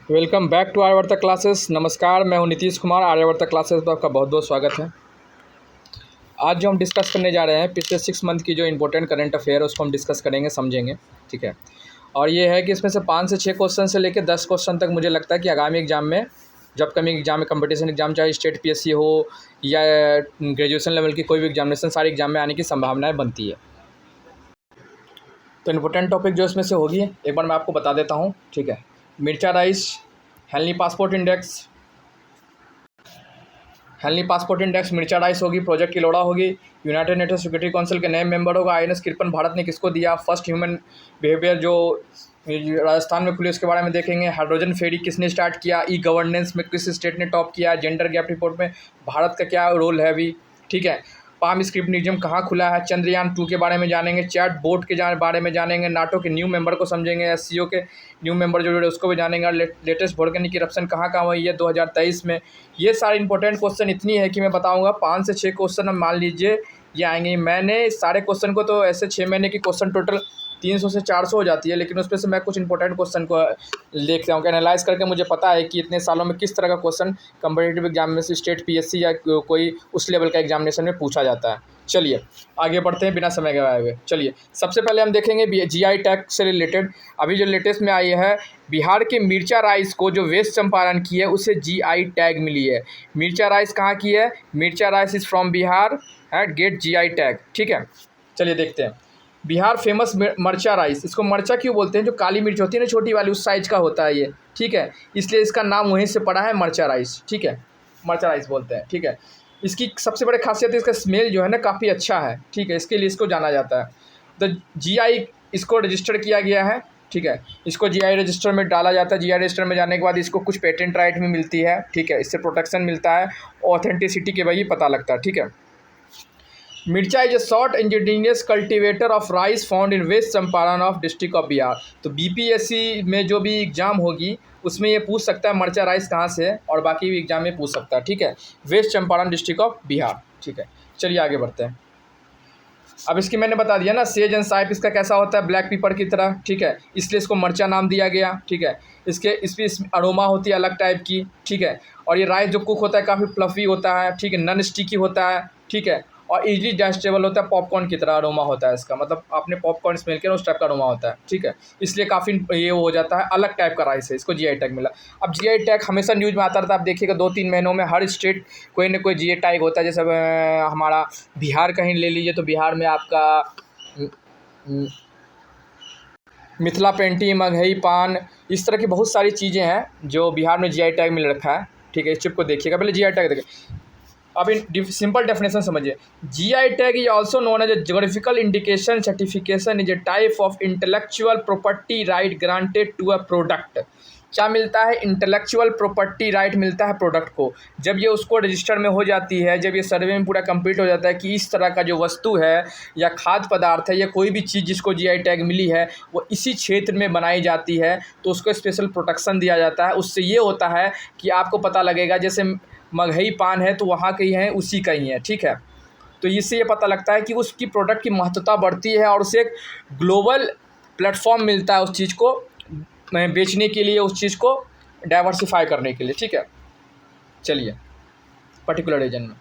Welcome back to Aryavarta classes. नमस्कार, मैं हूं नीतीश कुमार। आर्यवर्ता क्लासेस पर आपका बहुत बहुत स्वागत है। आज जो हम डिस्कस करने जा रहे हैं पिछले 6 मंथ की जो इंपॉर्टेंट करंट अफेयर है उसको हम डिस्कस करेंगे, समझेंगे। ठीक है। और ये है कि इसमें से 5 से 6 क्वेश्चन से लेकर 10 क्वेश्चन तक मुझे लगता है कि आगामी एग्जाम में, जब कमिंग एग्जाम में, कंपटीशन एग्जाम, चाहे स्टेट पीएससी हो या ग्रेजुएशन लेवल की कोई भी एग्जामिनेशन, सारे एग्जाम में आने की संभावनाएँ बनती है। तो इंपॉर्टेंट टॉपिक जो इसमें से होगी एक बार मैं आपको बता देता हूँ। ठीक है। Mircha rice, Henley passport index, मिर्चा राइस होगी, प्रोजेक्ट किलोड़ा होगी, यूनाइटेड नेशंस सिक्योरिटी काउंसिल के नए मेंबर होगा, आईएनएस कृपन भारत ने किसको दिया, फर्स्ट ह्यूमन बिहेवियर जो राजस्थान में खुली उसके बारे में देखेंगे, हाइड्रोजन फेरी किसने स्टार्ट किया, ई गवर्नेंस में किस स्टेट ने टॉप किया, जेंडर गैप रिपोर्ट में भारत का क्या रोल है अभी। ठीक है। पाम स्क्रिप्ट म्यूजियम कहाँ खुला है, चंद्रयान 2 के बारे में जानेंगे, चैट बोट के बारे में जानेंगे, नाटो के न्यू मेंबर को समझेंगे, एससीओ के न्यू मेंबर जो जुड़े उसको भी जानेंगे, और लेटेस्ट वोल्केनिक इरप्शन कहाँ हुई है 2023 में। ये सारे इंपॉर्टेंट क्वेश्चन इतनी है कि मैं बताऊंगा 5 से 6 क्वेश्चन मान लीजिए ये आएंगे। मैंने सारे क्वेश्चन को तो ऐसे 6 महीने की क्वेश्चन टोटल 300 से 400 हो जाती है, लेकिन उसमें से मैं कुछ इंपॉर्टेंट क्वेश्चन को लेके आऊँगा, एनालाइज करके मुझे पता है कि इतने सालों में किस तरह का क्वेश्चन कम्पिटिटिव एग्जाम में से स्टेट पीएससी या कोई उस लेवल का एग्जामिनेशन में पूछा जाता है। चलिए आगे बढ़ते हैं बिना समय गवाए हुए। चलिए सबसे पहले हम देखेंगे जीआई टैग से रिलेटेड। अभी जो लेटेस्ट में आई है, बिहार के मिर्चा राइस को जो वेस्ट चंपारण की है उसे जीआई टैग मिली है। मिर्चा राइस कहाँ की है? Mircha rice is from Bihar at get GI tag. ठीक है। चलिए देखते हैं। बिहार फेमस मर्चा राइस, इसको मर्चा क्यों बोलते हैं? जो काली मिर्च होती है ना छोटी वाली, उस साइज का होता है ये। ठीक है। इसलिए इसका नाम वहीं से पड़ा है, मर्चा राइस। ठीक है। मर्चा राइस बोलते हैं। ठीक है। इसकी सबसे बड़ी खासियत है इसका स्मेल जो है ना काफ़ी अच्छा है। ठीक है। इसके लिए इसको जाना जाता है। द जीआई इसको रजिस्टर किया गया है। ठीक है। इसको जीआई रजिस्टर में डाला जाता है। जीआई रजिस्टर में जाने के बाद इसको कुछ पेटेंट राइट में मिलती है। ठीक है। इससे प्रोटेक्शन मिलता है, ऑथेंटिसिटी के वही पता लगता है। ठीक है। Mircha is a short indigenous cultivator of rice found in west Champaran of district of Bihar. तो बीपीएससी में जो भी एग्जाम होगी उसमें ये पूछ सकता है मर्चा राइस कहाँ से है, और बाकी भी एग्जाम में पूछ सकता है। ठीक है। West Champaran district of Bihar. ठीक है। चलिए आगे बढ़ते हैं। अब इसकी मैंने बता दिया ना, सेज एंड साइप इसका कैसा होता है, ब्लैक पेपर की तरह। ठीक है। इसलिए इसको मर्चा नाम दिया गया। ठीक है। इस अरोमा होती है अलग टाइप की। ठीक है। और ये राइस जो कुक होता है काफ़ी फ्लफी होता है। ठीक है। नॉन स्टिकी होता है। ठीक है। और इजीली डाइजेस्टेबल होता है, पॉपकॉर्न की तरह अरोमा होता है इसका, मतलब आपने पॉपकॉर्न स्मेल किया उस टाइप का अरोमा होता है। ठीक है। इसलिए काफ़ी ये हो जाता है, अलग टाइप का राइस है, इसको जीआई टैग मिला। अब जीआई टैग हमेशा न्यूज़ में आता रहता है। आप देखिएगा 2-3 महीनों में हर स्टेट कोई ना कोई जीआई टैग होता है। जैसे हमारा बिहार कहीं ले लीजिए तो बिहार में आपका मिथिला पेंटिंग, मगही पान, इस तरह की बहुत सारी चीज़ें हैं जो बिहार में जीआई टैग मिल रखा है। ठीक है। इस चिप को देखिएगा, पहले जीआई टैग देखिए। अब इन सिंपल डेफिनेशन समझिए। GI tag is also known as a geographical indication certification, is a type of intellectual property right granted to a product. क्या मिलता है? इंटेलेक्चुअल प्रॉपर्टी राइट मिलता है प्रोडक्ट को। जब ये उसको रजिस्टर में हो जाती है, जब ये सर्वे में पूरा कंप्लीट हो जाता है कि इस तरह का जो वस्तु है या खाद्य पदार्थ है या कोई भी चीज़ जिसको जीआई टैग मिली है वो इसी क्षेत्र में बनाई जाती है, तो उसको स्पेशल प्रोटेक्शन दिया जाता है। उससे ये होता है कि आपको पता लगेगा, जैसे मगही पान है तो वहाँ का ही है, उसी का ही है। ठीक है। तो इससे ये पता लगता है कि उसकी प्रोडक्ट की महत्वता बढ़ती है और उसे एक ग्लोबल प्लेटफॉर्म मिलता है उस चीज़ को बेचने के लिए, उस चीज़ को डाइवर्सिफाई करने के लिए। ठीक है। चलिए पर्टिकुलर रीजन में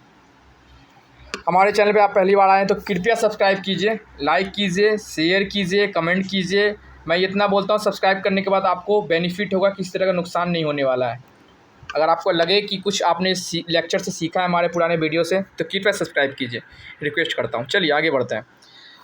हमारे चैनल पे आप पहली बार आए हैं तो कृपया सब्सक्राइब कीजिए, लाइक कीजिए, शेयर कीजिए, कमेंट कीजिए। मैं इतना बोलता हूँ, सब्सक्राइब करने के बाद आपको बेनिफिट होगा, किसी तरह का नुकसान नहीं होने वाला है। अगर आपको लगे कि कुछ आपने लेक्चर से सीखा है हमारे पुराने वीडियो से, तो कृपया सब्सक्राइब कीजिए, रिक्वेस्ट करता हूँ। चलिए आगे बढ़ते हैं।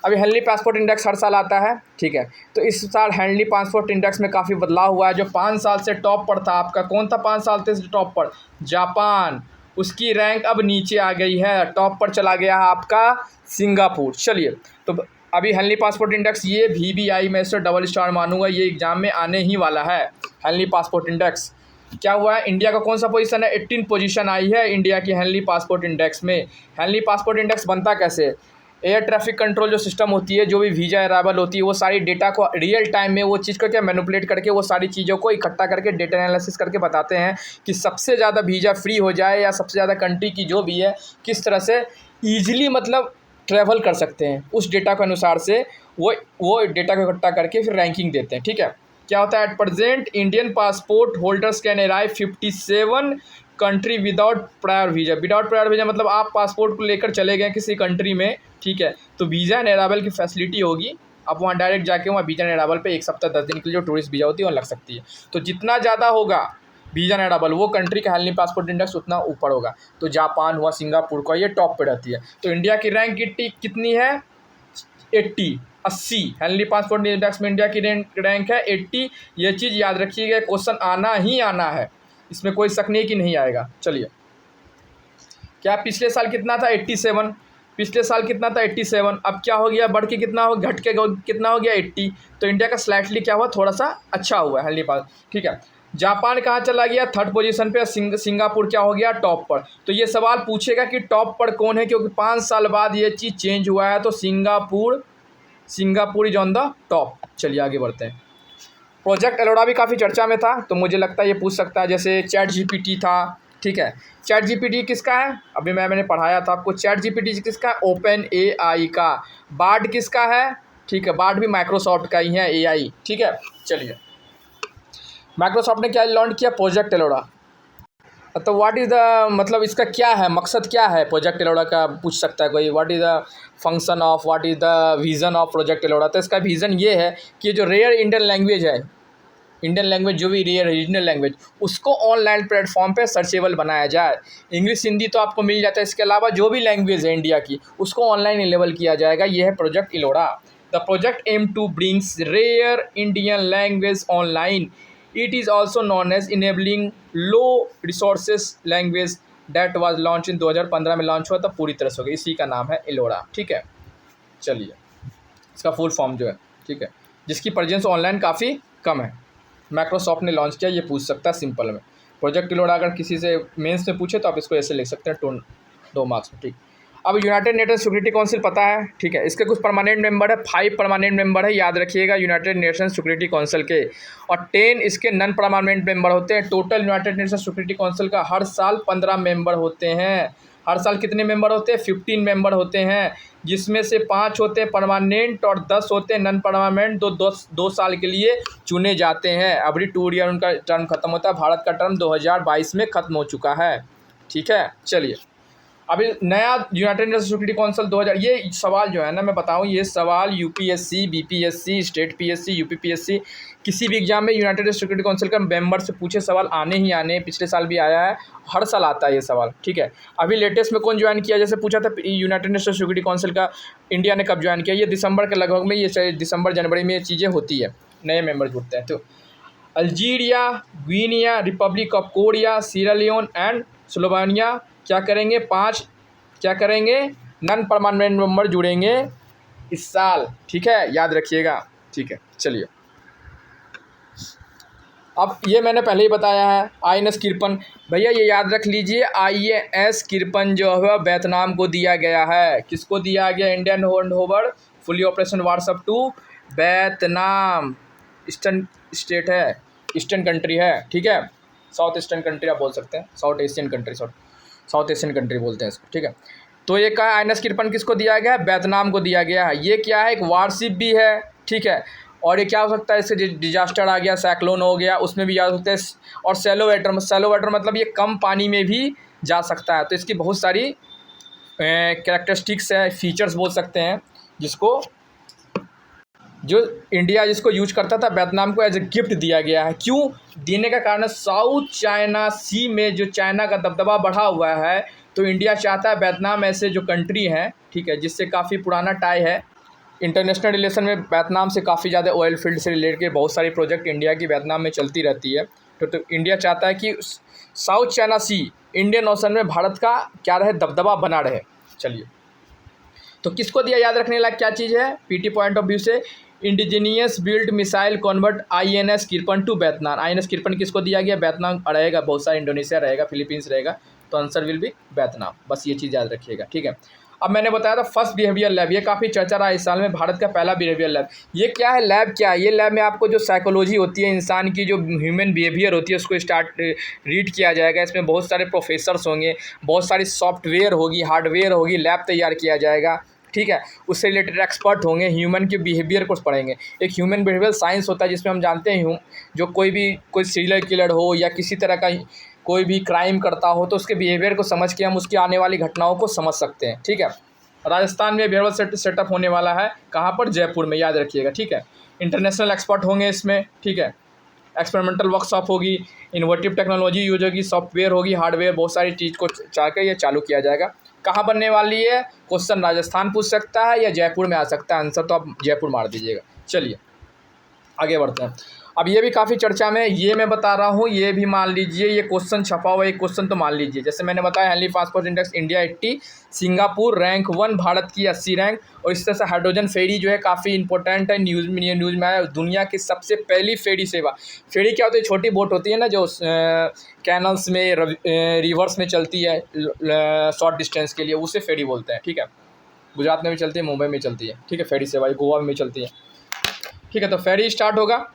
अभी हेनली पासपोर्ट इंडेक्स हर साल आता है। ठीक है। तो इस साल हेनली पासपोर्ट इंडेक्स में काफ़ी बदलाव हुआ है। जो 5 साल से टॉप पर था आपका, कौन था 5 साल से टॉप पर? जापान। उसकी रैंक अब नीचे आ गई है, टॉप पर चला गया है आपका सिंगापुर। चलिए तो अभी हेनली पासपोर्ट इंडेक्स ये VBI में से डबल स्टार मानूंगा, ये एग्जाम में आने ही वाला है। हेनली पासपोर्ट इंडेक्स क्या हुआ है? इंडिया का कौन सा पोजीशन है? 18 पोजीशन आई है इंडिया की हेनली पासपोर्ट इंडेक्स में। हेनली पासपोर्ट इंडेक्स बनता कैसे? एयर ट्रैफिक कंट्रोल जो सिस्टम होती है, जो भी वीज़ा अराइवल होती है, वो सारी डेटा को रियल टाइम में वो चीज़ को क्या मैनिपुलेट करके वो सारी चीज़ों को इकट्ठा करके डेटा एनालिसिस करके बताते हैं कि सबसे ज़्यादा वीज़ा फ्री हो जाए या सबसे ज़्यादा कंट्री की जो भी है किस तरह से ईजिली मतलब ट्रैवल कर सकते हैं। उस डेटा के अनुसार से वो डेटा को इकट्ठा करके फिर रैंकिंग देते हैं। ठीक है। क्या होता है, at present Indian passport holders can arrive 57 country without prior visa. Without prior visa मतलब आप पासपोर्ट को लेकर चले गए किसी कंट्री में, ठीक है, तो वीज़ा एंड अराइवल की फैसिलिटी होगी। आप वहाँ डायरेक्ट जाके वहाँ वीज़ा एंड अराइवल पे 1 सप्ताह 10 दिन के लिए जो टूरिस्ट वीज़ा होती है वो लग सकती है। तो जितना ज़्यादा होगा वीज़ा एंड अराइवल वो कंट्री का हेल्दी पासपोर्ट इंडेक्स उतना ऊपर होगा। तो जापान हुआ, सिंगापुर का, ये टॉप पे रहती है। तो इंडिया की रैंक कितनी है, 80 हेल्दी पासपोर्ट इंडेक्स में इंडिया की रैंक है 80। ये चीज़ याद रखिएगा, क्वेश्चन आना ही आना है, इसमें कोई शक नहीं कि नहीं आएगा। चलिए, क्या पिछले साल कितना था, 87। पिछले साल कितना था, 87। अब क्या हो गया, बढ़ के कितना हो, घट के कितना हो गया, 80। तो इंडिया का स्लाइटली क्या हुआ, थोड़ा सा अच्छा हुआ है हेल्दी पास, ठीक है। जापान कहाँ चला गया, 3rd पोजीशन पे। सिंगापुर क्या हो गया, टॉप पर। तो ये सवाल पूछेगा कि टॉप पर कौन है, क्योंकि 5 साल बाद ये चीज़ चेंज हुआ है। तो Singapore is on the top. चलिए आगे बढ़ते हैं। प्रोजेक्ट एलोरा भी काफ़ी चर्चा में था, तो मुझे लगता है ये पूछ सकता है, जैसे चैट जीपीटी था, ठीक है। चैट जीपीटी किसका है, अभी मैंने पढ़ाया था आपको। चैट जीपीटी किसका है, ओपन एआई का। बार्ड किसका है, ठीक है, बार्ड भी माइक्रोसॉफ्ट का ही है, एआई, ठीक है। चलिए, माइक्रोसॉफ्ट ने क्या लॉन्च किया, प्रोजेक्ट एलोरा। तो व्हाट इज़ द, मतलब इसका क्या है, मकसद क्या है प्रोजेक्ट एलोरा का, पूछ सकता है कोई। What is the function of, what is the vision of project Ellora. तो इसका विज़न ये है कि जो रेयर इंडियन लैंग्वेज है, इंडियन लैंग्वेज जो भी रेयर रीजनल लैंग्वेज, उसको ऑनलाइन प्लेटफॉर्म पे सर्चेबल बनाया जाए। इंग्लिश हिंदी तो आपको मिल जाता है, इसके अलावा जो भी लैंग्वेज है इंडिया की, उसको ऑनलाइन अवेलेबल किया जाएगा। ये है project Ellora. The project aim to brings rare Indian language online. It is also known as enabling low resources language that was launch in 2015 में लॉन्च हुआ था, पूरी तरह से हो गया। इसी का नाम है एलोरा, ठीक है। चलिए, इसका फुल फॉर्म जो है, ठीक है, जिसकी प्रेजेंस ऑनलाइन काफ़ी कम है, माइक्रोसॉफ्ट ने लॉन्च किया। ये पूछ सकता है सिंपल में। प्रोजेक्ट एलोरा अगर किसी से मेंस में पूछे तो आप इसको ऐसे लिख सकते हैं, 2 मार्क्स में, ठीक। अब यूनाइटेड नेशंस सिक्योरिटी काउंसिल पता है, ठीक है। इसके कुछ परमानेंट मेंबर है, 5 परमानेंट मेंबर है, याद रखिएगा, यूनाइटेड नेशंस सिक्योरिटी काउंसिल के। और 10 इसके नॉन परमानेंट मेंबर होते हैं। Total United Nations security council का हर साल 15 मेंबर होते हैं। हर साल कितने मेंबर होते हैं, 15 मेंबर होते हैं, जिसमें से 5 होते हैं परमानेंट और 10 होते हैं नॉन परमानेंट। 2 साल के लिए चुने जाते हैं। एवरी 2 ईयर उनका टर्म खत्म होता है। भारत का टर्म 2022 में खत्म हो चुका है, ठीक है। चलिए, अभी नया यूनाइटेड नेशंस सिक्योरिटी काउंसिल 2000, ये सवाल जो है ना, मैं बताऊं, ये सवाल UPSC, BPSC, state PSC, UPPSC, किसी भी एग्जाम में यूनाइटेड नेशंस सिक्योरिटी काउंसिल का मेंबर से पूछे सवाल आने ही आने। पिछले साल भी आया है, हर साल आता है ये सवाल, ठीक है। अभी लेटेस्ट में कौन ज्वाइन किया, जैसे पूछा था यूनाइटेड नेशंस सिक्योरिटी काउंसिल का इंडिया ने कब ज्वाइन किया, ये दिसंबर के लगभग में, ये दिसंबर जनवरी में ये चीज़ें होती है, नए मेंबर जुड़ते हैं। तो Algeria, ग्वीनिया, Republic of Korea, Sira Leone and Slovenia क्या करेंगे, 5 क्या करेंगे, नॉन परमानेंट मेंबर जुड़ेंगे इस साल, ठीक है, याद रखिएगा, ठीक है। चलिए, अब ये मैंने पहले ही बताया है, INS किरपन, भैया ये याद रख लीजिए, INS किरपन जो है वियतनाम को दिया गया है। किसको दिया गया, Indian handover fully operation warship to Vietnam. Eastern state है, ईस्टर्न कंट्री है, ठीक है, साउथ ईस्टर्न कंट्री आप बोल सकते हैं, south Asian country, south Asian country बोलते हैं इसको, ठीक है। तो ये कहा INS किरपन किसको दिया गया है, वियतनाम को दिया गया है। ये क्या है, एक वारशिप भी है, ठीक है। और ये क्या हो सकता है, इससे डिजास्टर आ गया, साइक्लोन हो गया, उसमें भी जा सकते हैं। और सैलो वाटर मतलब ये कम पानी में भी जा सकता है। तो इसकी बहुत सारी कैरेक्टरिस्टिक्स है, फीचर्स बोल सकते हैं, जिसको जो इंडिया जिसको यूज करता था, वियतनाम को एज ए गिफ्ट दिया गया है। क्यों देने का कारण, साउथ चाइना सी में जो चाइना का दबदबा बढ़ा हुआ है, तो इंडिया चाहता है वियतनाम ऐसे जो कंट्री हैं, ठीक है, जिससे काफ़ी पुराना टाई है इंटरनेशनल रिलेशन में, वियतनाम से काफ़ी ज़्यादा ऑयल फील्ड से रिलेटेड बहुत सारी प्रोजेक्ट इंडिया की वियतनाम में चलती रहती है। तो इंडिया चाहता है कि साउथ चाइना सी, इंडियन ओशन में भारत का क्या रहे, दबदबा बना रहे। चलिए, तो किसको दिया, याद रखने लायक क्या चीज़ है, पीटी पॉइंट ऑफ व्यू से, indigenous build missile convert INS Kirpan to Vietnam. INS Kirpan किसको दिया गया, वियतनाम रहेगा, बहुत सारा इंडोनेशिया रहेगा, फिलीपींस रहेगा, तो आंसर विल बी वियतनाम। बस ये चीज़ याद रखिएगा, ठीक है। अब मैंने बताया था फर्स्ट बिहेवियर लैब, ये काफ़ी चर्चा रहा इस साल में, भारत का पहला बिहेवियर लैब। ये क्या है, लैब क्या है, ये लैब में आपको जो साइकोलॉजी होती है, इंसान की जो ह्यूमन बिहेवियर होती है, उसको रीड किया जाएगा। इसमें बहुत सारे प्रोफेसर्स होंगे, बहुत सारी सॉफ्टवेयर होगी, हार्डवेयर होगी, लैब तैयार किया जाएगा। ठीक है, उससे रिलेटेड एक्सपर्ट होंगे, ह्यूमन के बिहेवियर को पढ़ेंगे। एक ह्यूमन बिहेवियर साइंस होता है जिसमें हम जानते हैं जो कोई सीरियल किलर हो या किसी तरह का कोई भी क्राइम करता हो तो उसके बिहेवियर को समझ के हम उसकी आने वाली घटनाओं को समझ सकते हैं। ठीक है, राजस्थान में बिहेवियर सेटअप होने वाला है, कहाँ पर? जयपुर में, याद रखिएगा। ठीक है, इंटरनेशनल एक्सपर्ट होंगे इसमें। ठीक है, एक्सपेरिमेंटल वर्कशॉप होगी, इनोवेटिव टेक्नोलॉजी यूज होगी, सॉफ्टवेयर होगी, हार्डवेयर, बहुत सारी चीज़ को चाहकर ये चालू किया जाएगा। कहाँ बनने वाली है? क्वेश्चन राजस्थान पूछ सकता है या जयपुर में आ सकता है आंसर, तो आप जयपुर मार दीजिएगा। चलिए आगे बढ़ते हैं। अब ये भी काफ़ी चर्चा में, ये मैं बता रहा हूँ, ये भी मान लीजिए, ये क्वेश्चन छपा हुआ एक क्वेश्चन तो मान लीजिए। जैसे मैंने बताया Henley passport index India 80, Singapore rank 1, Bharat की 80 रैंक। और इस तरह से हाइड्रोजन फेरी जो है काफ़ी इंपॉर्टेंट है, न्यूज़ में आया, दुनिया की सबसे पहली फेरी सेवा। फेरी क्या होती है? छोटी बोट होती है ना जो कैनल्स में रिवर्स में चलती है शॉर्ट डिस्टेंस के लिए, उसे फेरी बोलते हैं। ठीक है, गुजरात में भी चलती है, मुंबई में चलती है। ठीक है, फेरी सेवा गोवा में चलती है। ठीक है, तो फेरी स्टार्ट होगा।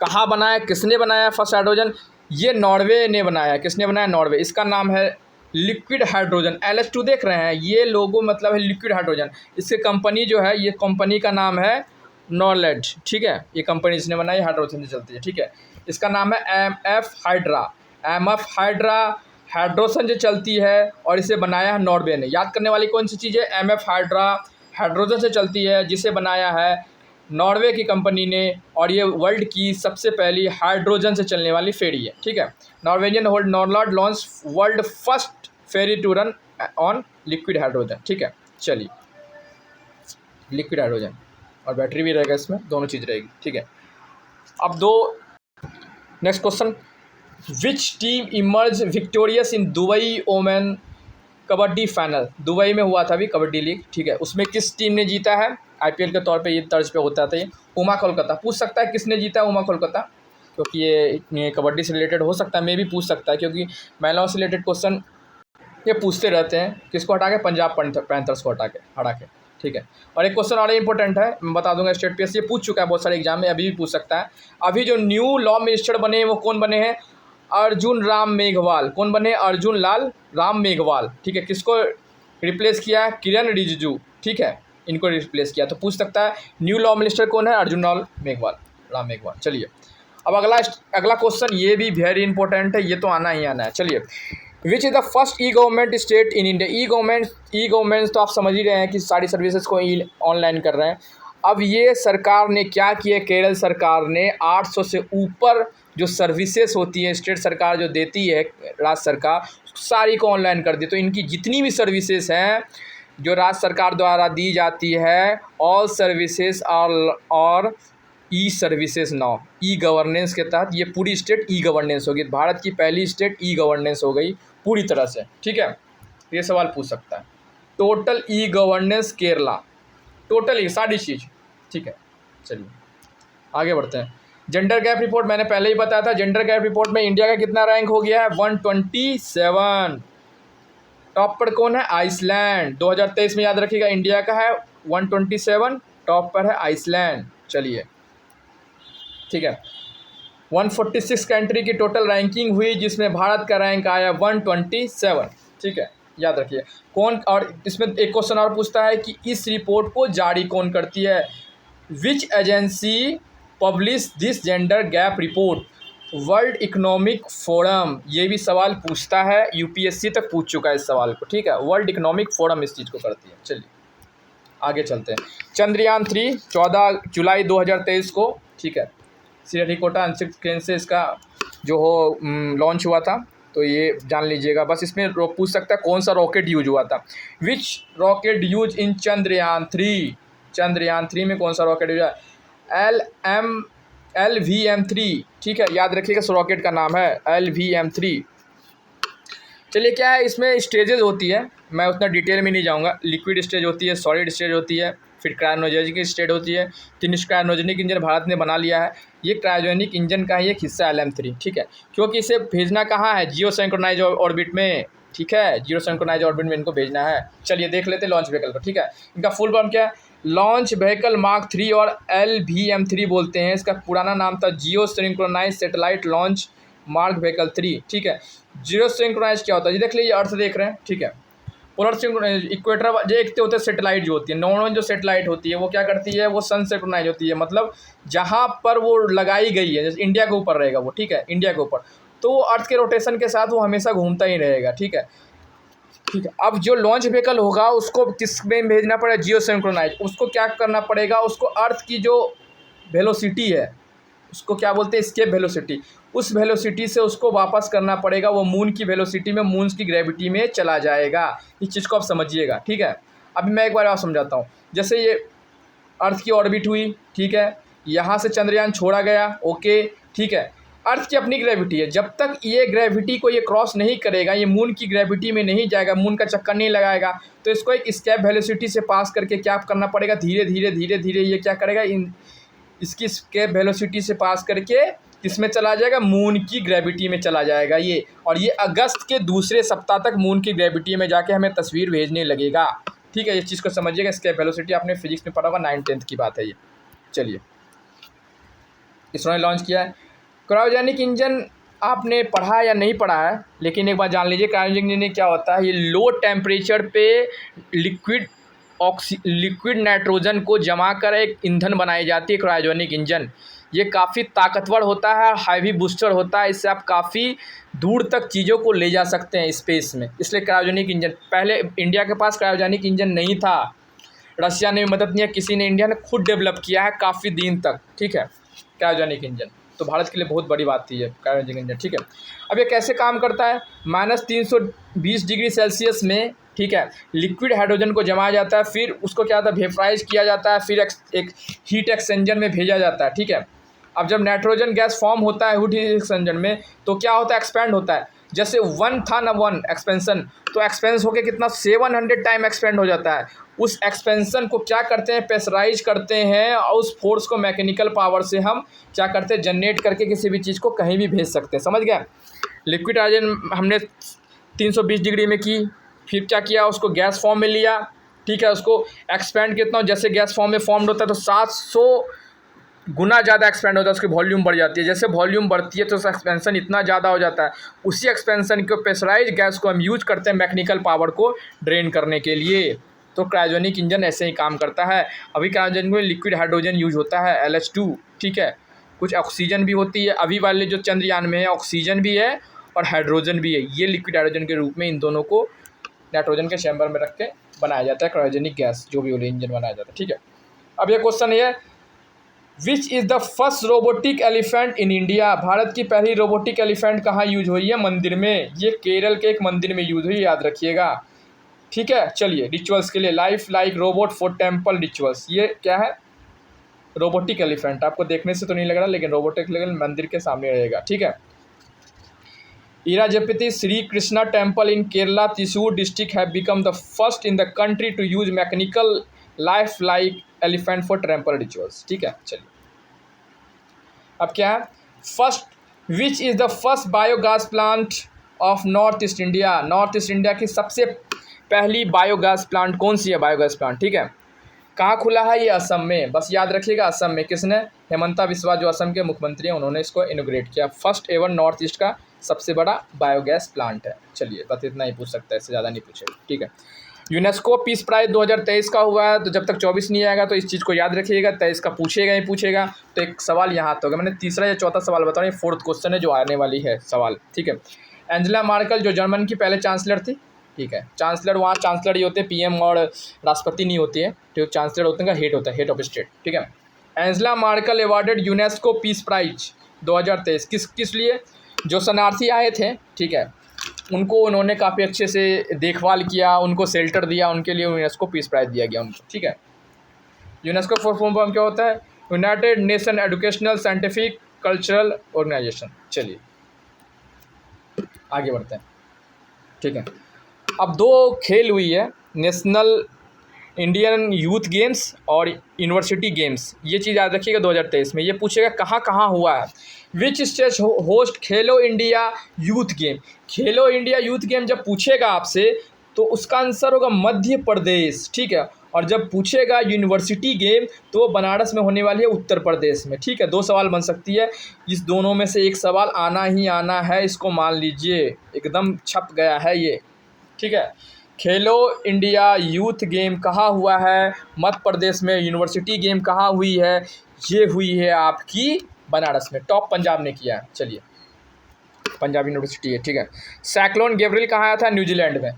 कहाँ बनाया, किसने बनाया फर्स्ट हाइड्रोजन? ये नॉर्वे ने बनाया। किसने बनाया? नॉर्वे। इसका नाम है लिक्विड हाइड्रोजन। LH2 देख रहे हैं, ये लोगो मतलब है लिक्विड हाइड्रोजन। इसकी कंपनी जो है, ये कंपनी का नाम है नॉलेज। ठीक है, ये कंपनी इसने बनाई, हाइड्रोजन से चलती है। ठीक है, इसका नाम है MF hydra. MF hydra hydrogen से चलती है और इसे बनाया है नॉर्वे ने। याद करने वाली कौन सी चीज़ है? MF हाइड्रा हाइड्रोजन से चलती है, जिसे बनाया है नॉर्वे की कंपनी ने, और ये वर्ल्ड की सबसे पहली हाइड्रोजन से चलने वाली फेरी है। ठीक है, Norwegian hold Norled launch world first ferry to run on liquid hydrogen. ठीक है, चलिए लिक्विड हाइड्रोजन और बैटरी भी रहेगा इसमें, दोनों चीज़ रहेगी। ठीक है, अब next question, which team emerge victorious in Dubai Oman kabaddi final? Dubai में हुआ था अभी कबड्डी लीग। ठीक है, उसमें किस टीम ने जीता है? IPL के तौर पे ये तर्ज पे होता था ये। उमा कोलकाता। पूछ सकता है किसने जीता है उमा कोलकाता, क्योंकि ये कबड्डी से रिलेटेड हो सकता है, मैं भी पूछ सकता है, क्योंकि महिलाओं से रिलेटेड क्वेश्चन ये पूछते रहते हैं। किसको हटा के? पंजाब पैंथर्स को हटा के। ठीक है, और एक क्वेश्चन और इंपॉर्टेंट है, मैं बता दूंगा, स्टेट PS ये पूछ चुका है बहुत सारे एग्जाम में, अभी भी पूछ सकता है। अभी जो न्यू लॉ मिनिस्टर बने हैं वो कौन बने हैं? अर्जुन राम मेघवाल। कौन बने? अर्जुन लाल राम मेघवाल। ठीक है, किसको रिप्लेस किया? किरण रिजिजू। ठीक है, इनको रिप्लेस किया। तो पूछ सकता है न्यू लॉ मिनिस्टर कौन है? अर्जुन राम मेघवाल। चलिए अब अगला क्वेश्चन, ये भी वेरी इंपॉर्टेंट है, ये तो आना ही आना है। चलिए, विच is the first E government state in India? E government तो आप समझ ही रहे हैं कि सारी सर्विसेज को ऑनलाइन कर रहे हैं। अब ये सरकार ने क्या किया? केरल सरकार ने 800 से ऊपर जो सर्विसेज होती है स्टेट सरकार जो देती है, राज्य सरकार, सारी को ऑनलाइन कर दी। तो इनकी जितनी भी सर्विसेज हैं जो राज्य सरकार द्वारा दी जाती है, ऑल सर्विसेज और ई सर्विसेज नाउ, ई गवर्नेंस के तहत ये पूरी स्टेट ई गवर्नेंस होगी। भारत की पहली स्टेट ई गवर्नेंस हो गई पूरी तरह से। ठीक है, ये सवाल पूछ सकता है। Total e governance Kerala, total ही सारी चीज़। ठीक है, चलिए आगे बढ़ते हैं। जेंडर गैप रिपोर्ट मैंने पहले ही बताया था। जेंडर गैप रिपोर्ट में इंडिया का कितना रैंक हो गया है? 127। टॉप पर कौन है? आइसलैंड। 2023 में याद रखिएगा इंडिया का है 127, टॉप पर है आइसलैंड। चलिए ठीक है, 146 कंट्री की टोटल रैंकिंग हुई, जिसमें भारत का रैंक आया 127। ठीक है, याद रखिए कौन। और इसमें एक क्वेश्चन और पूछता है कि इस रिपोर्ट को जारी कौन करती है? Which agency publish this gender gap report? World economic forum. ये भी सवाल पूछता है, UPSC तक पूछ चुका है इस सवाल को। ठीक है, वर्ल्ड इकोनॉमिक फोरम इस चीज़ को करती है। चलिए आगे चलते हैं। चंद्रयान 3 14 जुलाई 2023 को, ठीक है, श्रीहरिकोटा अंतरिक्ष केंद्र से इसका जो हो लॉन्च हुआ था, तो ये जान लीजिएगा। बस इसमें पूछ सकता है कौन सा रॉकेट यूज हुआ था? Which rocket use in Chandrayaan 3? Chandrayaan 3 में कौन सा रॉकेट यूज है? LVM3। ठीक है, याद रखिएगा इस रॉकेट का नाम है LVM3। चलिए क्या है, इसमें स्टेजेस होती है, मैं उतना डिटेल में नहीं जाऊंगा। लिक्विड स्टेज होती है, सॉलिड स्टेज होती है, फिर क्रायोजेनिक स्टेज होती है। तीन क्रायोजेनिक इंजन भारत ने बना लिया है। ये क्रायोजेनिक इंजन का ही एक हिस्सा LM3। ठीक है, क्योंकि इसे भेजना कहाँ है? जियो सिंक्रोनाइज ऑर्बिट में। ठीक है, जियो सिंक्रोनाइज ऑर्बिट में इनको भेजना है। चलिए देख लेते हैं लॉन्च व्हीकल को। ठीक है, इनका फुल फॉर्म क्या है? लॉन्च व्हीकल मार्क 3 और LVM3 बोलते हैं। इसका पुराना नाम था geo synchronize satellite launch mark vehicle 3। ठीक है, जियो सिंक्रोनाइज क्या होता है? ये देख लीजिए, अर्थ देख रहे हैं। ठीक है, पोलर इक्वेटर जो एक होते हैं सेटेलाइट जो होती है, नॉर्मल जो सेटेलाइट होती है वो क्या करती है, वो सन सिंक्रोनाइज होती है, मतलब जहाँ पर वो लगाई गई है, जैसे इंडिया के ऊपर रहेगा वो, ठीक है, इंडिया के ऊपर, तो वो अर्थ के रोटेशन के साथ वो हमेशा घूमता ही रहेगा, ठीक है। ठीक है, अब जो लॉन्च व्हीकल होगा उसको किस में भेजना पड़ेगा, जियो सिंक्रोनाइज, उसको क्या करना पड़ेगा, उसको अर्थ की जो वेलोसिटी है उसको क्या बोलते हैं, एस्केप वेलोसिटी, उस वेलोसिटी से उसको वापस करना पड़ेगा, वो मून की वेलोसिटी में, मून की ग्रेविटी में चला जाएगा। इस चीज़ को आप समझिएगा, ठीक है। अभी मैं एक बार और समझाता हूँ। जैसे ये अर्थ की ऑर्बिट हुई, ठीक है, यहाँ से चंद्रयान छोड़ा गया, ओके, ठीक है। अर्थ की अपनी ग्रेविटी है, जब तक ये ग्रेविटी को ये क्रॉस नहीं करेगा, ये मून की ग्रेविटी में नहीं जाएगा, मून का चक्कर नहीं लगाएगा, तो इसको एक एस्केप वेलोसिटी से पास करके क्या करना पड़ेगा, धीरे धीरे धीरे धीरे ये क्या करेगा, इसकी एस्केप वेलोसिटी से पास करके किसमें चला जाएगा, मून की ग्रेविटी में चला जाएगा ये, और ये अगस्त के दूसरे सप्ताह तक मून की ग्रेविटी में जाके हमें तस्वीर भेजने लगेगा, ठीक है। इस चीज़ को समझिएगा, एस्केप वेलोसिटी आपने फिजिक्स में पढ़ा होगा, 9th-10th की बात है ये। चलिए, इसरो ने लॉन्च किया है क्रायोजेनिक इंजन। आपने पढ़ा या नहीं पढ़ा है, लेकिन एक बार जान लीजिए क्रायोजेनिक इंजन क्या होता है। ये लो टेम्परेचर पे लिक्विड नाइट्रोजन को जमा कर एक ईंधन बनाई जाती है क्रायोजेनिक इंजन। ये काफ़ी ताकतवर होता है, हैवी बूस्टर होता है, इससे आप काफ़ी दूर तक चीज़ों को ले जा सकते हैं स्पेस में, इसलिए क्रायोजेनिक इंजन। पहले इंडिया के पास क्रायोजेनिक इंजन नहीं था, रशिया ने भी मदद नहीं है, किसी ने, इंडिया ने खुद डेवलप किया है काफ़ी दिन तक, ठीक है, क्रायोजेनिक इंजन। तो भारत के लिए बहुत बड़ी बात थी ये क्रायोजेनिक इंजन, ठीक है। अब ये कैसे काम करता है, -320 डिग्री सेल्सियस में, ठीक है, लिक्विड हाइड्रोजन को जमाया जाता है, फिर उसको क्या होता है, वेपराइज किया जाता है, फिर एक हीट एक्सचेंजर में भेजा जाता है, ठीक है। अब जब नाइट्रोजन गैस फॉर्म होता है हीट एक्सचेंजर में, तो क्या होता है, एक्सपेंड होता है। जैसे 1 था ना, 1 एक्सपेंसन, तो एक्सपेंस होकर कितना 700 टाइम एक्सपेंड हो जाता है। उस एक्सपेंसन को क्या करते हैं, प्रेशराइज करते हैं, और उस फोर्स को मैकेनिकल पावर से हम क्या करते हैं, जनरेट करके किसी भी चीज़ को कहीं भी भेज सकते हैं, समझ गया। लिक्विड हाइड्रोजन हमने 320 डिग्री में की, फिर क्या किया, उसको गैस फॉर्म में लिया, ठीक है, उसको एक्सपेंड कितना, जैसे गैस फॉर्म में फॉर्म्ड होता है तो 700 गुना ज़्यादा एक्सपेंड होता है, उसकी वॉल्यूम बढ़ जाती है। जैसे वॉल्यूम बढ़ती है तो उसका एक्सपेंसन इतना ज़्यादा हो जाता है, उसी एक्सपेंसन को प्रेशराइज गैस को हम यूज करते हैं मैकेनिकल पावर को ड्रेन करने के लिए। तो क्रायोजेनिक इंजन ऐसे ही काम करता है। अभी क्रायोजेनिक में लिक्विड हाइड्रोजन यूज होता है, LH2, ठीक है, कुछ ऑक्सीजन भी होती है। अभी वाले जो चंद्रयान में है ऑक्सीजन भी है और हाइड्रोजन भी है, ये लिक्विड हाइड्रोजन के रूप में इन दोनों को नाइट्रोजन के चैम्बर में रख के बनाया जाता है क्रायोजेनिक गैस, जो भी इंजन बनाया जाता है, ठीक है। अब ये क्वेश्चन है, विच is the first robotic elephant in India. Bharat की पहली रोबोटिक एलिफेंट कहाँ यूज हुई है, मंदिर में, ये केरल के एक मंदिर में यूज हुई, याद रखिएगा, ठीक है। चलिए, रिचुअल्स के लिए, life like robot for temple rituals, ये क्या है, रोबोटिक एलिफेंट। आपको देखने से तो नहीं लग रहा, लेकिन रोबोटिक एलिफेंट मंदिर के सामने रहेगा, ठीक है। Irinjadappilly Shri Krishna temple in Kerala Thrissur district have become the first in the country to use mechanical life like elephant for temple rituals, ठीक है। चलिए, अब क्या है, first, which is the first biogas plant of north east India. North east India की सबसे पहली biogas plant कौन सी है, बायोगैस प्लांट, ठीक है। कहाँ खुला है, ये असम में, बस याद रखिएगा, असम में। किसने, हेमंता बिस्वा, जो असम के मुख्यमंत्री हैं, उन्होंने इसको इनोग्रेट किया। फर्स्ट एवर नॉर्थ ईस्ट का सबसे बड़ा बायोगैस प्लांट है। चलिए, बस इतना ही पूछ सकता है, इससे ज़्यादा नहीं पूछेगा, ठीक है। यूनेस्को पीस प्राइज 2023 का हुआ है, तो जब तक 24 नहीं आएगा तो इस चीज़ को याद रखिएगा, 23 का पूछेगा ही पूछेगा। तो एक सवाल यहाँ तो होगा, मैंने तीसरा या चौथा सवाल बता रहा हूँ, 4th क्वेश्चन है जो आने वाली है सवाल, ठीक है। एंजेला मार्केल जो जर्मन की पहले चांसलर थी, ठीक है, चांसलर, वहाँ चांसलर ही होते हैं, PM और राष्ट्रपति नहीं होती है, ठीक, चांसलर होते हैं, हेड होता है, हेड ऑफ स्टेट, ठीक है। Angela Merkel awarded UNESCO peace prize 2023 किस लिए, जो शरणार्थी आए थे, ठीक है, उनको उन्होंने काफ़ी अच्छे से देखभाल किया, उनको शेल्टर दिया, उनके लिए यूनेस्को पीस प्राइज़ दिया गया उनको, ठीक है। यूनेस्को फुल फॉर्म क्या होता है, united nation educational scientific cultural organisation. चलिए, आगे बढ़ते हैं, ठीक है। अब 2 खेल हुई है, नेशनल इंडियन यूथ गेम्स और यूनिवर्सिटी गेम्स, ये चीज़ याद रखिएगा 2023 में। ये पूछेगा कहाँ कहाँ हुआ है, which state host Khelo India youth game. Khelo India youth game जब पूछेगा आपसे तो उसका आंसर होगा मध्य प्रदेश, ठीक है। और जब पूछेगा यूनिवर्सिटी गेम तो वो बनारस में होने वाली है, उत्तर प्रदेश में, ठीक है। 2 सवाल बन सकती है, इस दोनों में से एक सवाल आना ही आना है, इसको मान लीजिए, एकदम छप गया है ये, ठीक है। खेलो इंडिया यूथ गेम कहाँ हुआ है? मध्य प्रदेश में। यूनिवर्सिटी गेम कहाँ हुई है? ये हुई है आपकी बनारस में। टॉप पंजाब ने किया है। चलिए, पंजाब यूनिवर्सिटी है, ठीक है। साइक्लोन गैब्रियल कहाँ आया था? न्यूजीलैंड में।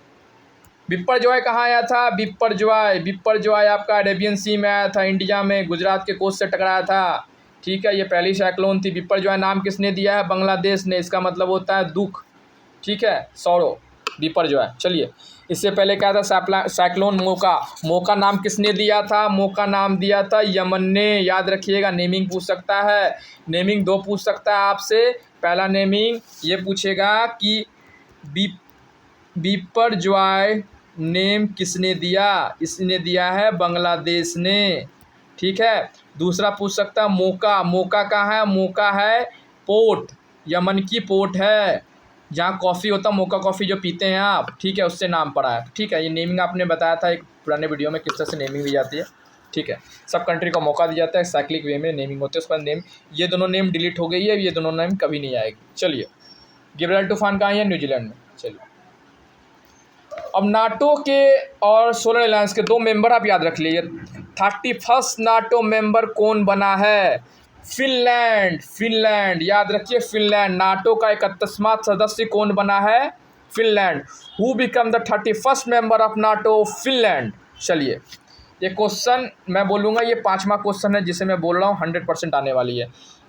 बिपरजॉय कहाँ आया था? बिपरजॉय आपका अरेबियन सी में आया था, इंडिया में, गुजरात के कोस्ट से टकराया था, ठीक है। ये पहली साइक्लोन थी। बिपरजॉय नाम किसने दिया है? बांग्लादेश ने। इसका मतलब होता है दुख, ठीक है, सौरो, बिपरजॉय। चलिए, इससे पहले क्या था? साइक्लोन मोका नाम किसने दिया था? मोका नाम दिया था यमन ने। याद रखिएगा, नेमिंग पूछ सकता है। नेमिंग दो पूछ सकता है आपसे। पहला नेमिंग ये पूछेगा कि बिपरजॉय नेम किसने दिया? इसने दिया है बांग्लादेश ने, ठीक है। दूसरा पूछ सकता है मोका कहाँ है? मोका है पोर्ट, यमन की पोर्ट है, जहाँ कॉफ़ी होता है, मोका कॉफ़ी जो पीते हैं आप, ठीक है, उससे नाम पड़ा है, ठीक है। ये नेमिंग आपने बताया था एक पुराने वीडियो में किस तरह से नेमिंग दी जाती है, ठीक है। सब कंट्री को मौका दिया जाता है, साइक्लिक वे में नेमिंग होती है, उसके बाद नेम, ये दोनों नेम डिलीट हो गई है, ये दोनों नेम कभी नहीं आएगी। चलिए, गिब्राल्टर तूफान कहाँ है? न्यूजीलैंड में। चलिए, अब नाटो के और सोलर अलायंस के 2 मेंबर आप याद रख लीजिए। 31st नाटो मेंबर कौन बना है? फिनलैंड, याद रखिए, फिनलैंड। नाटो का 31वां सदस्य कौन बना है? Finland. Who become the 31st member of NATO? Finland. चलिए, ये क्वेश्चन मैं बोलूँगा, ये 5वां क्वेश्चन है जिसे मैं बोल रहा हूँ, 100% आने वाली है।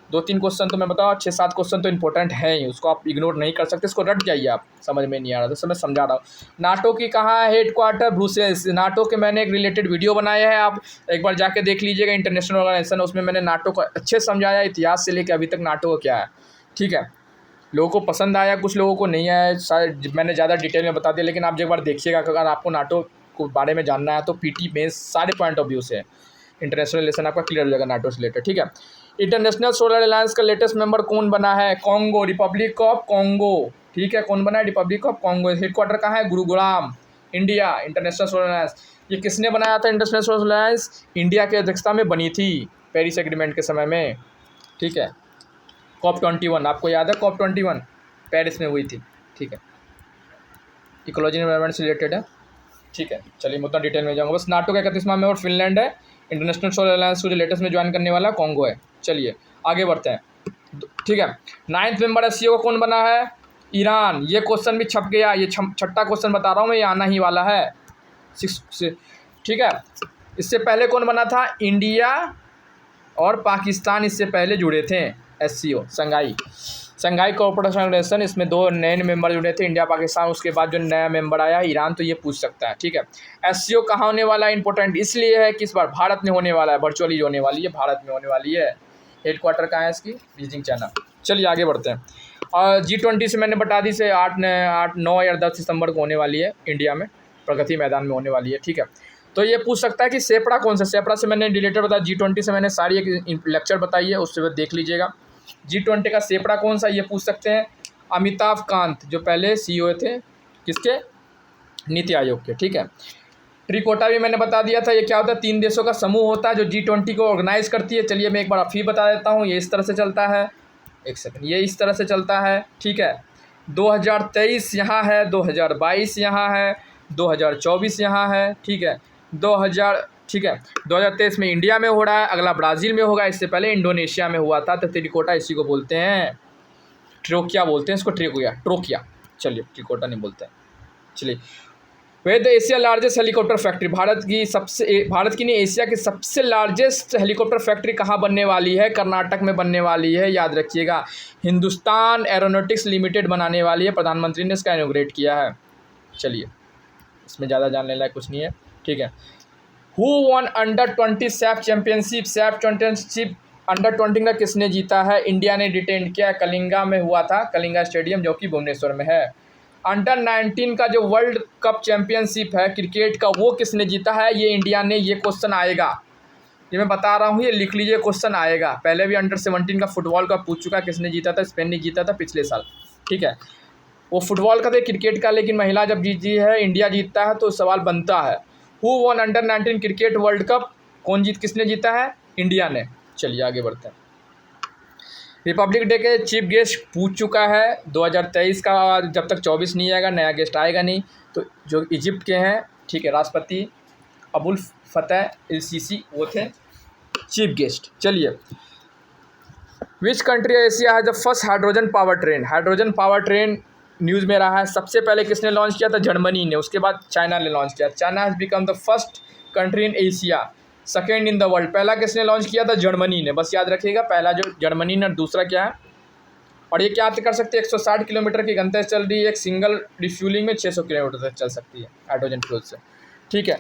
2-3 क्वेश्चन तो मैं बताऊँ, 6-7 क्वेश्चन तो इंपॉर्टेंट है ही, उसको आप इग्नोर नहीं कर सकते, इसको रट जाइए आप, समझ में नहीं आ रहा तो मैं समझा रहा हूँ। नाटो की कहाँ है हेडक्वार्टर? ब्रुसेल्स। नाटो के मैंने एक रिलेटेड वीडियो बनाया है, आप एक बार जाके देख लीजिएगा, इंटरनेशनल ऑर्गेनाइजेशन, उसमें मैंने नाटो को अच्छे समझाया, इतिहास से लेकर अभी तक नाटो का क्या है, ठीक है। लोगों को पसंद आया, कुछ लोगों को नहीं आया, शायद मैंने ज़्यादा डिटेल में बता दिया, लेकिन आप एक बार देखिएगा, अगर आपको नाटो को बारे में जानना है तो पीटी में सारे पॉइंट ऑफ व्यू से इंटरनेशनल रिलेशन आपका क्लियर हो जाएगा नाटो से रिलेटेड, ठीक है। इंटरनेशनल सोलर अलायंस का लेटेस्ट मेंबर कौन बना है? कॉन्गो, रिपब्लिक ऑफ कॉन्गो, ठीक है। कौन बना है? Republic of Congo. हेडक्वार्टर कहाँ है? Gurugram, India. International solar alliance ये किसने बनाया था? इंटरनेशनल सोलर अलायंस इंडिया की अध्यक्षता में बनी थी पेरिस एग्रीमेंट के समय में, ठीक है। COP21 आपको याद है? COP21 पेरिस में हुई थी, ठीक है। इकोलॉजी एनवायरनमेंट से रिलेटेड है, ठीक है। चलिए, मैं उतना डिटेल में जाऊँगा। बस नाटो का 31वां मेंबर फिनलैंड है। इंटरनेशनल सोलर अलायंस को जो लेटेस्ट में ज्वाइन करने वाला कॉन्गो है। चलिए, आगे बढ़ते हैं, ठीक है। 9th मेंबर SCO का कौन बना है? ईरान। ये क्वेश्चन भी छप गया, ये छठा क्वेश्चन बता रहा हूँ मैं, ये आना ही वाला है 6 से, ठीक है। इससे पहले कौन बना था? इंडिया और पाकिस्तान इससे पहले जुड़े थे SCO, संघाई कोऑपरेशन ऑर्गेनाइजेशन। इसमें 2 नए मेंबर जुड़े थे, इंडिया पाकिस्तान। उसके बाद जो नया मेंबर आया ईरान, तो ये पूछ सकता है, ठीक है। SCO कहाँ होने वाला है? इंपॉर्टेंट इसलिए है कि इस बार भारत में होने वाला है, वर्चुअली होने वाली है, भारत में होने वाली है। हेडक्वार्टर कहाँ है इसकी? Beijing, China. चलिए, आगे बढ़ते हैं। और G20 से मैंने बता दी से 8, 9 या 10 सितंबर को होने वाली है, इंडिया में प्रगति मैदान में होने वाली है, ठीक है। तो ये पूछ सकता है कि सेपड़ा कौन सा? सेपड़ा से मैंने रिलेटेड बताया, G20 से मैंने सारी एक लेक्चर बताई है, उससे देख लीजिएगा। G20 का सेपड़ा कौन सा, ये पूछ सकते हैं। अमिताभ कांत, जो पहले CEO थे किसके? नीति आयोग के, ठीक है। ट्रिकोटा भी मैंने बता दिया था, ये क्या होता है? 3 देशों का समूह होता है जो G20 को ऑर्गेनाइज करती है। चलिए, मैं एक बार फिर बता देता हूँ, ये इस तरह से चलता है, एक सेकंड, ये इस तरह से चलता है, ठीक है। 2023 यहाँ है, 2022 यहाँ है, 2024 यहाँ है, ठीक है। 2023 में इंडिया में हो रहा है, अगला ब्राज़ील में होगा, इससे पहले इंडोनेशिया में हुआ था। तो ट्रिकोटा इसी को बोलते हैं, ट्रोकिया बोलते हैं इसको, ट्रोकिया। चलिए, ट्रिकोटा नहीं बोलते हैं। चलिए, where the Asia largest helicopter factory, Bharat की नहीं, एशिया की सबसे लार्जेस्ट हेलीकॉप्टर फैक्ट्री कहाँ बनने वाली है? कर्नाटक में बनने वाली है, याद रखिएगा। हिंदुस्तान एरोनॉटिक्स लिमिटेड बनाने वाली है, प्रधानमंत्री ने इसका इनॉग्रेट किया है। चलिए, इसमें ज़्यादा जानने लायक कुछ नहीं है, ठीक है। Who won under twenty SAFF championship? SAFF championship under twenty का किसने जीता है? इंडिया ने डिटेंड किया, कलिंगा में हुआ था, कलिंगा स्टेडियम जो कि भुवनेश्वर में है। अंडर-19 का जो वर्ल्ड कप चैंपियनशिप है क्रिकेट का, वो किसने जीता है? ये इंडिया ने। ये क्वेश्चन आएगा, ये मैं बता रहा हूँ, ये लिख लीजिए, क्वेश्चन आएगा। पहले भी अंडर-17 का फुटबॉल का पूछ चुका, किसने जीता था? स्पेन ने जीता था पिछले साल, ठीक है। वो फुटबॉल का था, क्रिकेट का, लेकिन महिला जब जीती है, इंडिया जीतता है, तो सवाल बनता है who one under-19 cricket world cup? किसने जीता है? इंडिया ने। चलिए, आगे बढ़ते हैं। रिपब्लिक डे के चीफ गेस्ट पूछ चुका है 2023 का, जब तक 24 नहीं आएगा नया गेस्ट आएगा नहीं। तो जो इजिप्ट के हैं, ठीक है, राष्ट्रपति अबुल फतेह अल सीसी वो थे चीफ गेस्ट। चलिए, विच कंट्री एशिया है the first hydrogen power train? Hydrogen power train news में रहा है। सबसे पहले किसने लॉन्च किया था? जर्मनी ने। उसके बाद चाइना ने लॉन्च किया। China has become the first country in Asia, second in the world. पहला किसने लॉन्च किया था? जर्मनी ने। बस याद रखिएगा, पहला जो जर्मनी ने, दूसरा क्या है। और ये क्या कर सकती है? 160 किलोमीटर की गंतव्य चल रही है। एक सिंगल रिफ्यूलिंग में 600 किलोमीटर तक चल सकती है हाइड्रोजन फ्यूल से। ठीक है,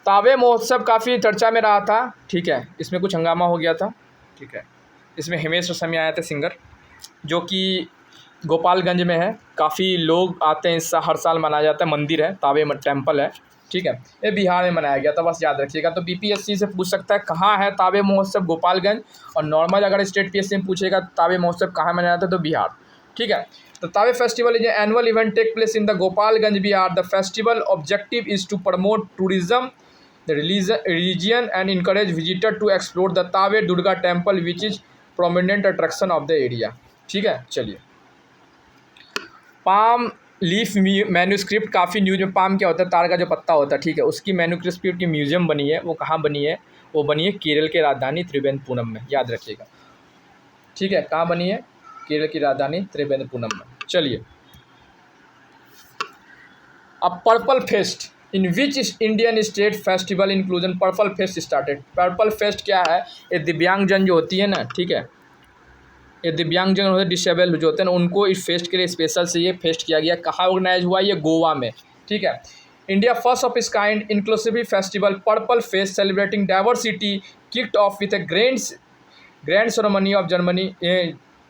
तावे महोत्सव काफ़ी चर्चा में रहा था। ठीक है, इसमें कुछ हंगामा हो गया था। ठीक है, इसमें हिमेश रेशमिया आए थे सिंगर, जो कि गोपालगंज में है। काफ़ी लोग आते हैं, इससे हर साल मनाया जाता है। मंदिर है, तावे टेम्पल है। ठीक है, ये बिहार में मनाया गया था, बस याद रखिएगा। तो बीपीएससी से पूछ सकता है कहाँ है तावे महोत्सव? गोपालगंज। और नॉर्मल अगर स्टेट पीएससी में पूछेगा तावे महोत्सव कहाँ मनाया जाता है, तो बिहार। ठीक है, तो Thawe festival is annual event take place in the Gopalganj Bihar. The festival objective is to promote tourism the religion and encourage visitor to explore the Thawe Durga temple which is prominent attraction of the area. ठीक है, चलिए, palm leaf manuscript काफ़ी news में। Palm क्या होता है? तार का जो पत्ता होता है। ठीक है, उसकी मैन्यूस्क्रिप्ट की म्यूजियम बनी है। वो कहाँ बनी है? वो बनी है केरल के राजधानी त्रिवेंद्रपुरम में, याद रखिएगा। ठीक है, कहाँ बनी है? केरल की राजधानी त्रिवेंद्रपुरम में। चलिए, अब purple fest in which Indian state festival inclusion purple fest started? Purple fest क्या है? ये दिव्यांगजन जो होती है ना, ठीक है, ये दिव्यांगजन होते हैं, डिसेबल जो होते हैं ना, उनको इस फेस्ट के लिए स्पेशल से ये फेस्ट किया गया। कहाँ ऑर्गेनाइज हुआ? ये गोवा में। ठीक है, इंडिया फर्स्ट ऑफ इस kind inclusive festival purple fest celebrating diversity kicked of with A grand ceremony of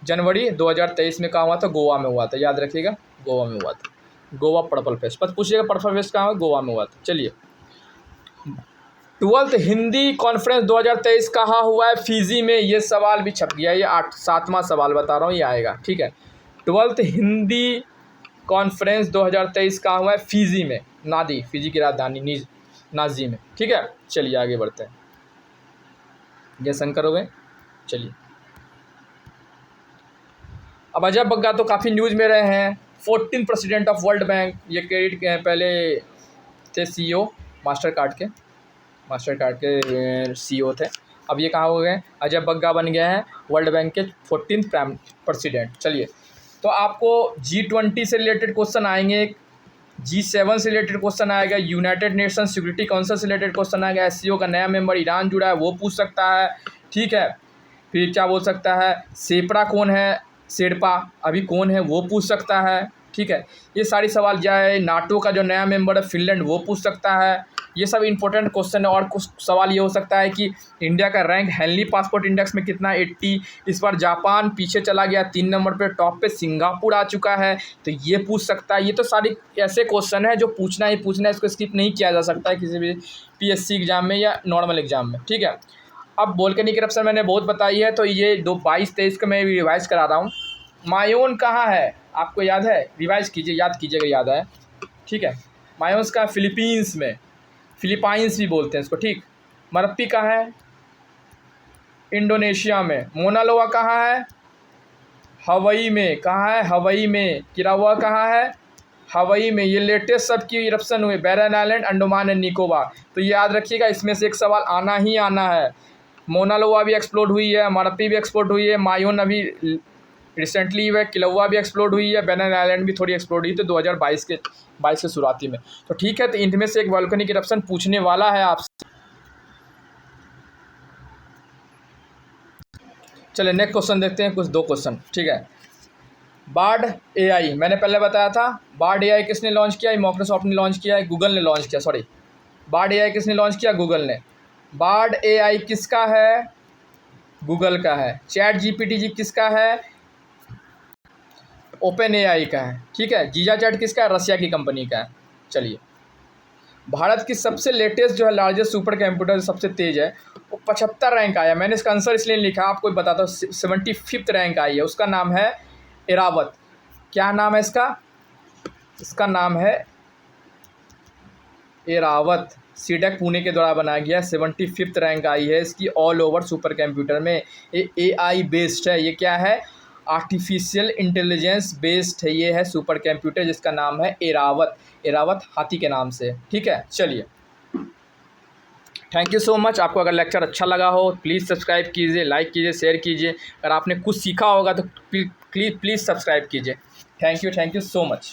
January 2023 में कहाँ हुआ था? गोवा में हुआ था, याद रखिएगा, गोवा में हुआ था। गोवा पर्पल फेस्ट, बस पूछिएगा पर्पल फेस्ट कहाँ हुआ? गोवा में हुआ था। चलिए, 12th हिंदी कॉन्फ्रेंस 2023 कहाँ हुआ है? फिजी में। ये सवाल भी छप गया, ये 7वां सवाल बता रहा हूँ, ये आएगा। ठीक है, 12th हिंदी कॉन्फ्रेंस 2023 कहाँ हुआ है? फिजी में, नादी, फिजी की राजधानी नाजी में। ठीक है, चलिए आगे बढ़ते हैं। जयशंकर हो गए। चलिए, अब अजय बग्गा तो काफ़ी न्यूज़ में रहे हैं। 14 प्रेसिडेंट ऑफ वर्ल्ड बैंक, ये क्रेडिट पहले थे CEO मास्टर कार्ड के CEO थे। अब ये कहाँ हो गए? अजय बग्गा बन गए हैं वर्ल्ड बैंक के 14th प्रेसिडेंट। चलिए, तो आपको G20 से रिलेटेड क्वेश्चन आएंगे, G7 से रिलेटेड क्वेश्चन आएगा, यूनाइटेड नेशन सिक्योरिटी काउंसिल से रिलेटेड क्वेश्चन आएगा, SCO का नया मेंबर ईरान जुड़ा है, वो पूछ सकता है। ठीक है, फिर क्या बोल सकता है? शेरपा कौन है? शेरपा अभी कौन है, वो पूछ सकता है। ठीक है, ये सारी सवाल जाए। नाटो का जो नया मेंबर है फिनलैंड, वो पूछ सकता है। ये सब इंपॉर्टेंट क्वेश्चन है। और कुछ सवाल ये हो सकता है कि इंडिया का रैंक हेनली पासपोर्ट इंडेक्स में कितना? 80। इस बार जापान पीछे चला गया, 3 नंबर पे, टॉप पे सिंगापुर आ चुका है, तो ये पूछ सकता है। ये तो सारी ऐसे क्वेश्चन है जो पूछना ही पूछना है, इसको स्किप नहीं किया जा सकता है किसी भी PSC एग्जाम में या नॉर्मल एग्जाम में। ठीक है, अब वोल्केनिक इरप्शन मैंने बहुत बताई है, तो ये 22-23 का मैं रिवाइज करा रहा हूँ। मायोन कहाँ है? आपको याद है? रिवाइज कीजिए, याद कीजिएगा, याद है। ठीक है, मायोन्स का फिलीपींस में, फिलीपाइंस भी बोलते हैं इसको। ठीक, मरप्पी कहाँ है? इंडोनेशिया में। मोना लोआ कहाँ है? हवाई में। कहाँ है? हवाई में। किरावा कहाँ है? हवाई में। ये लेटेस्ट सबकी इरप्शन हुए, बैरन आइलैंड, अंडमान एंड निकोबार। तो ये याद रखिएगा, इसमें से एक सवाल आना ही आना है। मोना लोआ भी एक्सप्लोड हुई है, मरप्पी भी एक्सप्लोड हुई है, मायोन अभी रिसेंटली हुआ है, किलौवा भी एक्सप्लोड हुई है, बैरन आइलैंड भी थोड़ी एक्सप्लोड हुई थी 2022 के शुरुआती में। तो ठीक है, तो इनमें से एक वोल्केनिक इरप्शन पूछने वाला है आपसे। चलिए नेक्स्ट क्वेश्चन देखते हैं, कुछ 2 क्वेश्चन। ठीक है, बार्ड AI मैंने पहले बताया था। बार्ड AI किसने लॉन्च किया? माइक्रोसॉफ्ट ने लॉन्च किया है, गूगल ने लॉन्च किया। सॉरी, बार्ड AI किसने लॉन्च किया? गूगल ने। बार्ड AI किसका है? गूगल का है। ChatGPT जी किसका है? ओपन AI का है। ठीक है, जीजा चैट किसका है? रसिया की कंपनी का है। चलिए, भारत की सबसे लेटेस्ट जो है लार्जेस्ट सुपर कंप्यूटर सबसे तेज है, वो 75 रैंक आया। मैंने इसका आंसर इसलिए लिखा, आपको बताता हूँ। 75th रैंक आई है, उसका नाम है एरावत। क्या नाम है इसका? इसका नाम है एरावत। सीडेक पुणे के द्वारा बनाया गया, 75th रैंक आई है इसकी ऑल ओवर सुपर कंप्यूटर में। ये AI बेस्ड है, ये क्या है, आर्टिफिशियल इंटेलिजेंस बेस्ड है, ये है सुपर कंप्यूटर जिसका नाम है एरावत, एरावत हाथी के नाम से। ठीक है, चलिए थैंक यू सो मच। आपको अगर लेक्चर अच्छा लगा हो प्लीज़ सब्सक्राइब कीजिए, लाइक कीजिए, शेयर कीजिए। अगर आपने कुछ सीखा होगा तो प्लीज़ सब्सक्राइब कीजिए। Thank you so much.